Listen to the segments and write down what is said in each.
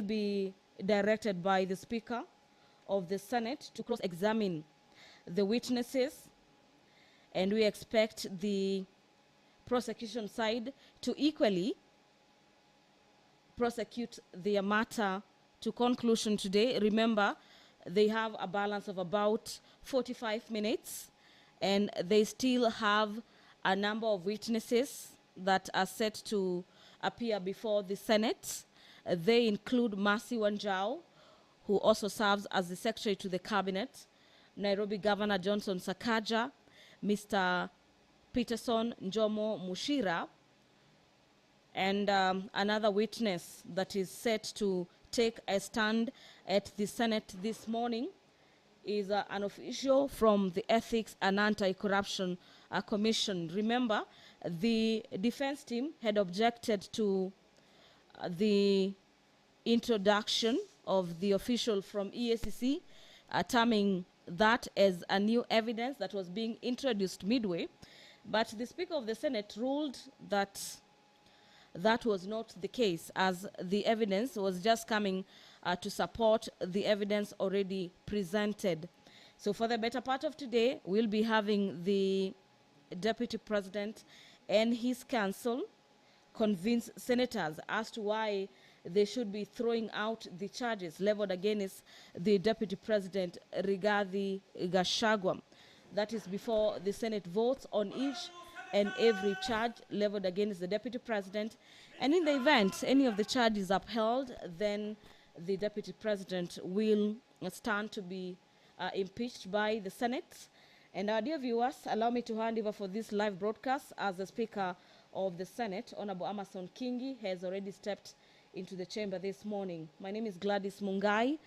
be directed by the Speaker of the Senate to cross-examine the witnesses, and we expect the prosecution side to equally prosecute the matter to conclusion today. Remember, they have a balance of about 45 minutes, and they still have a number of witnesses that are set to appear before the Senate. They include Mercy Wanjau, who also serves as the Secretary to the Cabinet, Nairobi Governor Johnson Sakaja, Mr. Peterson Njomo Mushira, and another witness that is set to take a stand at the Senate this morning is an official from the Ethics and Anti-Corruption Commission. Remember, the defense team had objected to the introduction of the official from EACC, terming that as a new evidence that was being introduced midway. But the Speaker of the Senate ruled that that was not the case, as the evidence was just coming to support the evidence already presented. So for the better part of today, we'll be having the Deputy President and his council convince senators as to why they should be throwing out the charges leveled against the Deputy President Rigathi Gachagua. That is before the Senate votes on each and every charge leveled against the Deputy President. And in the event any of the charges upheld, then the Deputy President will stand to be impeached by the Senate. And our dear viewers, allow me to hand over for this live broadcast as the Speaker of the Senate, Honorable Amason Kingi, has already stepped into the chamber this morning. My name is Gladys Mungai.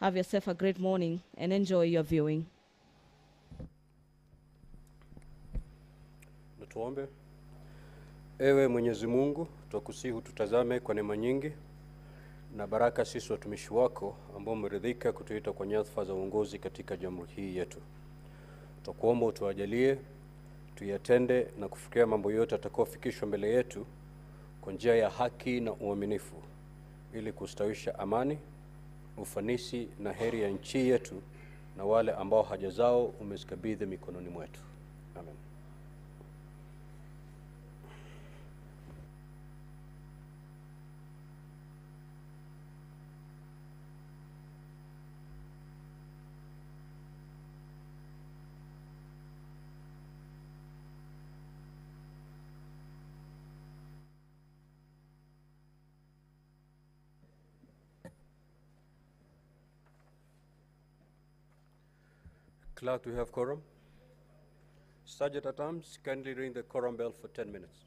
Have yourself a great morning and enjoy your viewing. Tuombe. Ewe Mwenyezi Mungu, twakusihi tutazame kwa neema nyingi na baraka sisi watumishi wako ambao umeridhika kutuita kwa nyadhifa za uongozi katika jamhuri hii yetu. Twakuomba utuajalie tuyatende na kufikia mambo yote atakayofikishwa mbele yetu kwa njia ya haki na uaminifu, ili kustawisha amani, ufanisi na heri ya nchi yetu na wale ambao haja zao umezikabidhi mikononi mwetu. Amen. Clerk, do we have quorum? Sergeant at Arms, kindly ring the quorum bell for 10 minutes.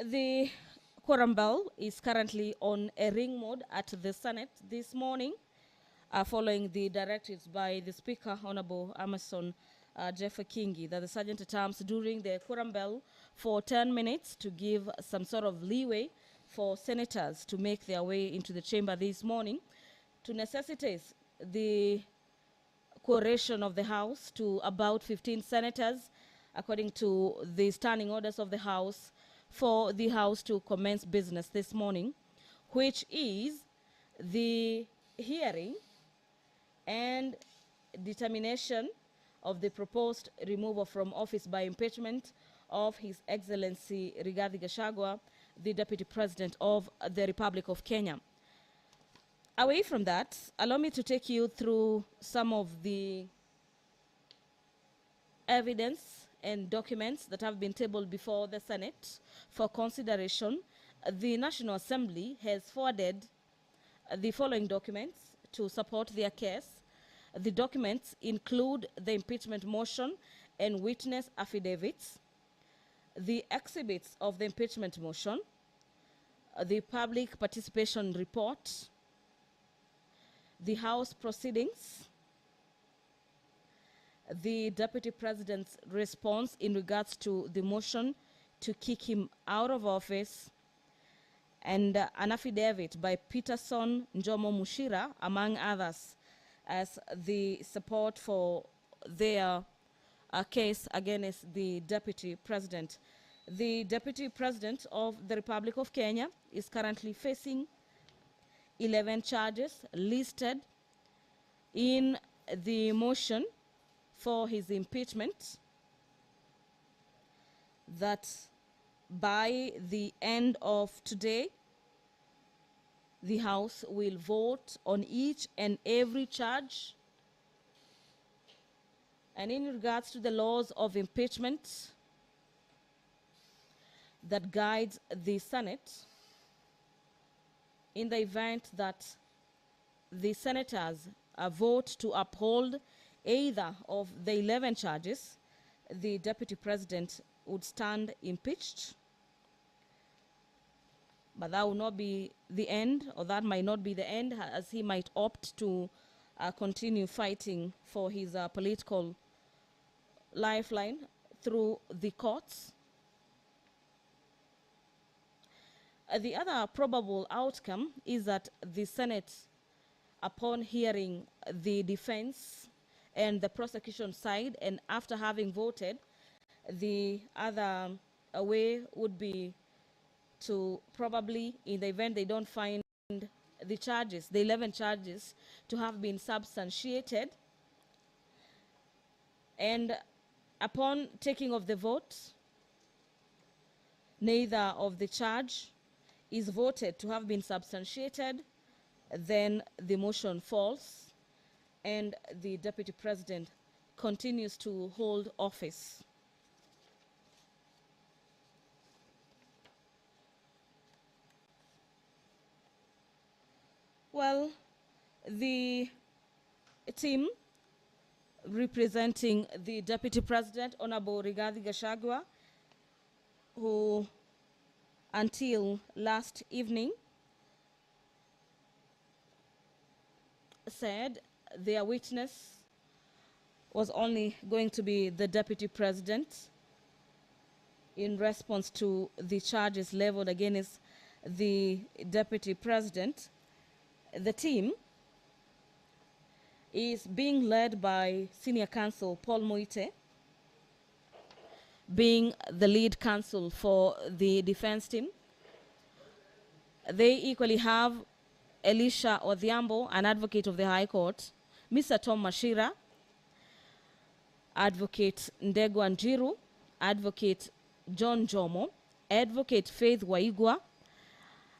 The quorum bell is currently on a ring mode at the Senate this morning, following the directives by the Speaker, Honorable Amason Jeffer Kingi, that the Sergeant at Arms during the quorum bell for 10 minutes to give some sort of leeway for senators to make their way into the chamber this morning, to necessitate the quoration of the House to about 15 senators, according to the standing orders of the House, for the House to commence business this morning, which is the hearing and determination of the proposed removal from office by impeachment of His Excellency Rigathi Gachagua, the Deputy President of the Republic of Kenya. Away from that, allow me to take you through some of the evidence and documents that have been tabled before the Senate for consideration. The National Assembly has forwarded the following documents to support their case. The documents include the impeachment motion and witness affidavits, the exhibits of the impeachment motion, the public participation report, the House proceedings, the Deputy President's response in regards to the motion to kick him out of office, and an affidavit by Peterson Njomo Mushira, among others, as the support for their case against the Deputy President. The Deputy President of the Republic of Kenya is currently facing 11 charges listed in the motion for his impeachment, that by the end of today, the House will vote on each and every charge. And in regards to the laws of impeachment that guides the Senate, in the event that the senators vote to uphold either of the 11 charges, the Deputy President would stand impeached. But that will not be the end, or that might not be the end, as he might opt to continue fighting for his political lifeline through the courts. The other probable outcome is that the Senate, upon hearing the defense and the prosecution side, and after having voted, the other way would be to probably, in the event they don't find the charges, the 11 charges, to have been substantiated. And upon taking of the vote, neither of the charge is voted to have been substantiated, then the motion falls and the Deputy President continues to hold office. Well, the team representing the Deputy President, Honorable Rigathi Gachagua, who until last evening said their witness was only going to be the Deputy President in response to the charges leveled against the Deputy President. The team is being led by Senior Counsel Paul Muite, being the lead counsel for the defense team. They equally have Elisha Odhiambo, an advocate of the High Court, Mr. Tom Mashira, Advocate Ndegwa Njiru, Advocate John Jomo, Advocate Faith Waigwa,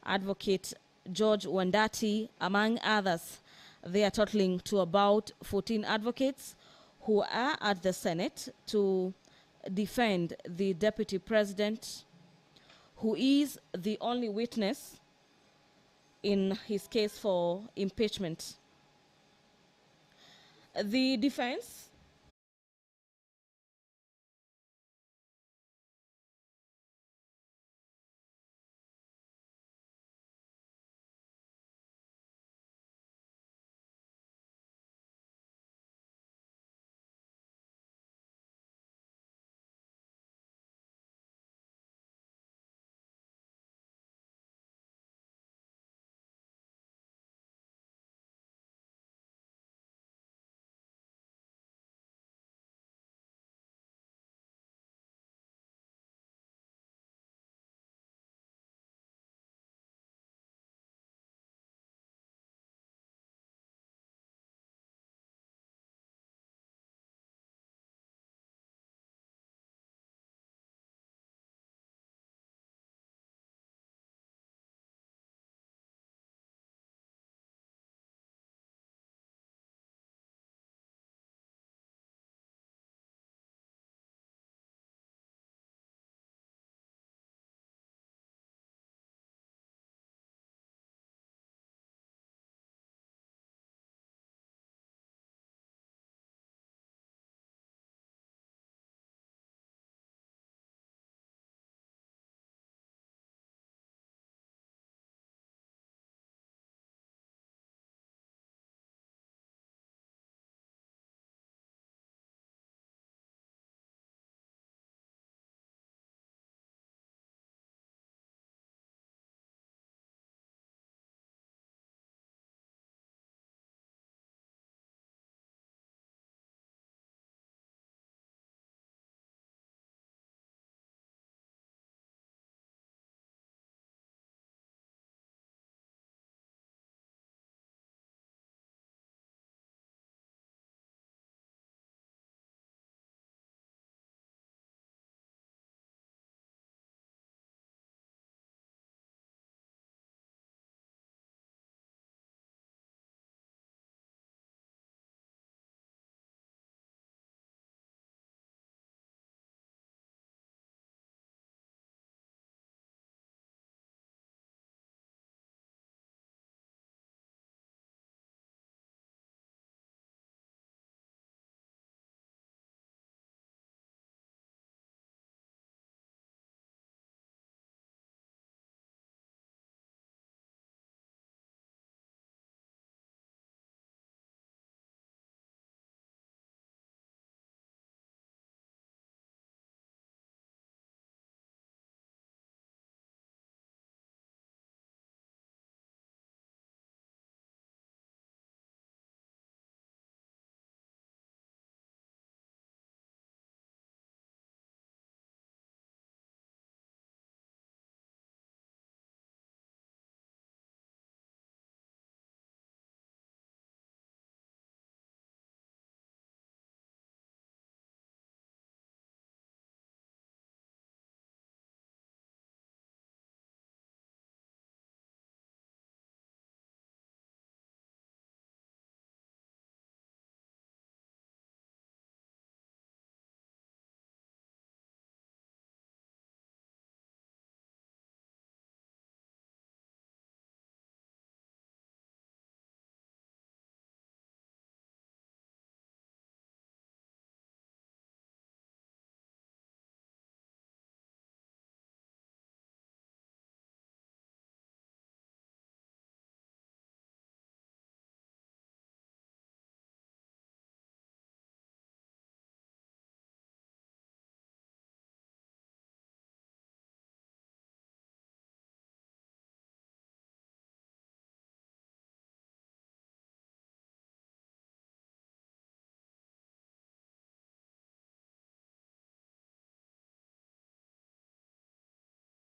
Advocate George Wandati, among others. They are totaling to about 14 advocates who are at the Senate to defend the Deputy President, who is the only witness in his case for impeachment. The defense